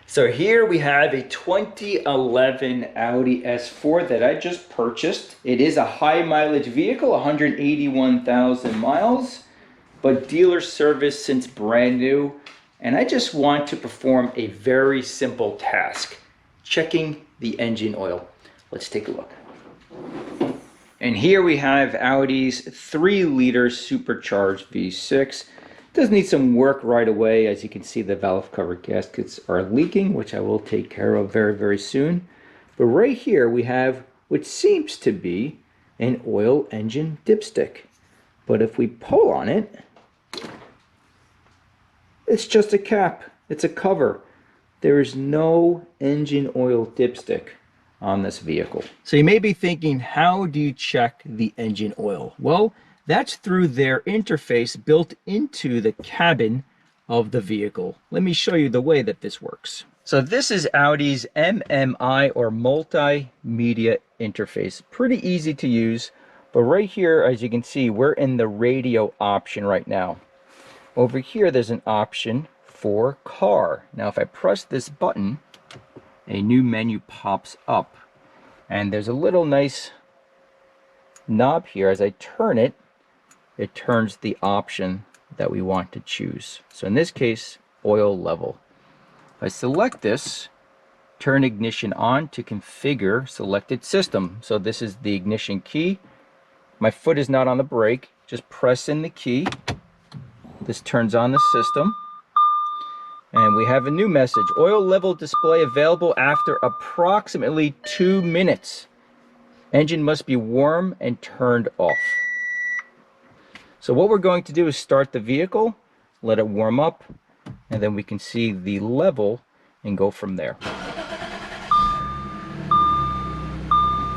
So here we have a 2011 Audi S4 that I just purchased. It is a high mileage vehicle, 181,000 miles, but dealer service since brand new. And I just want to perform a very simple task, checking the engine oil. Let's take a look. And here we have Audi's 3-liter supercharged V6. Does need some work right away. As you can see, the valve cover gaskets are leaking, which I will take care of very, very soon. But right here we have what seems to be an oil engine dipstick. But if we pull on it, it's just a cap. It's a cover. There is no engine oil dipstick on this vehicle. So you may be thinking, how do you check the engine oil? Well, that's through their interface built into the cabin of the vehicle. Let me show you the way that this works. So this is Audi's MMI or multimedia interface. Pretty easy to use, but right here, as you can see, we're in the radio option right now. Over here, there's an option for car. Now, if I press this button, a new menu pops up, and there's a little nice knob here. As I turn it, it turns the option that we want to choose. So in this case, oil level. If I select this, turn ignition on to configure selected system. So this is the ignition key. My foot is not on the brake. Just press in the key. This turns on the system. And we have a new message. Oil level display available after approximately 2 minutes. Engine must be warm and turned off. So what we're going to do is start the vehicle, let it warm up, and then we can see the level and go from there.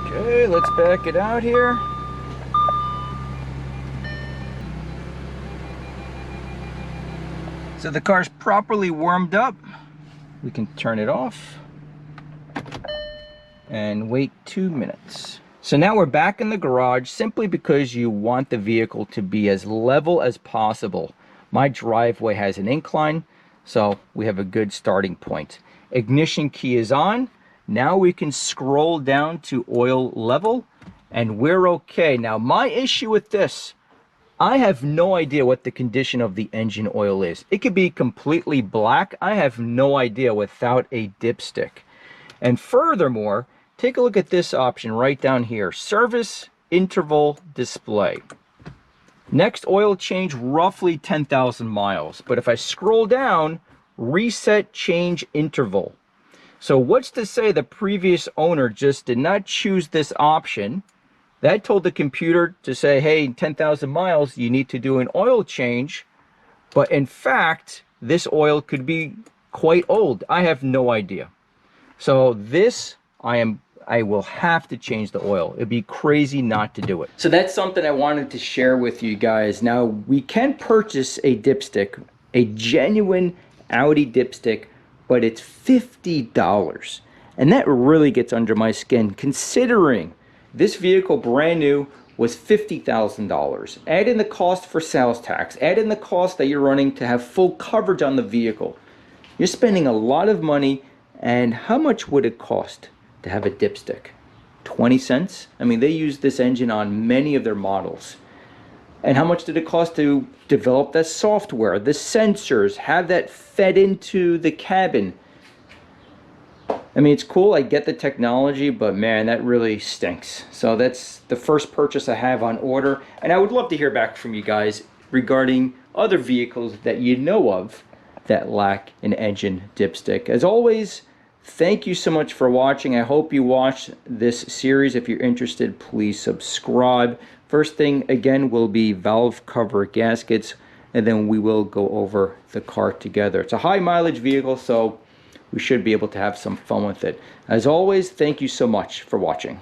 Okay, let's back it out here. So the car's properly warmed up. We can turn it off and wait 2 minutes. So now we're back in the garage simply because you want the vehicle to be as level as possible. My driveway has an incline, so we have a good starting point. Ignition key is on. Now we can scroll down to oil level and we're okay. Now my issue with this, I have no idea what the condition of the engine oil is. It could be completely black. I have no idea without a dipstick. And furthermore, take a look at this option right down here, service interval display. Next oil change, roughly 10,000 miles. But if I scroll down, reset change interval. So what's to say the previous owner just did not choose this option? That told the computer to say, hey, 10,000 miles, you need to do an oil change. But in fact, this oil could be quite old. I have no idea. So this, I will have to change the oil. It'd be crazy not to do it. So that's something I wanted to share with you guys. Now, we can purchase a dipstick, a genuine Audi dipstick, but it's $50. And that really gets under my skin, considering this vehicle, brand new, was $50,000. Add in the cost for sales tax, add in the cost that you're running to have full coverage on the vehicle. You're spending a lot of money, and how much would it cost to have a dipstick? 20 cents? I mean, they use this engine on many of their models. And how much did it cost to develop that software, the sensors, have that fed into the cabin? I mean, it's cool, I get the technology, but man, that really stinks. So that's the first purchase I have on order. And I would love to hear back from you guys regarding other vehicles that you know of that lack an engine dipstick. As always, thank you so much for watching. I hope you watched this series. If you're interested, please subscribe. First thing, again, will be valve cover gaskets, and then we will go over the car together. It's a high mileage vehicle, so we should be able to have some fun with it. As always, thank you so much for watching.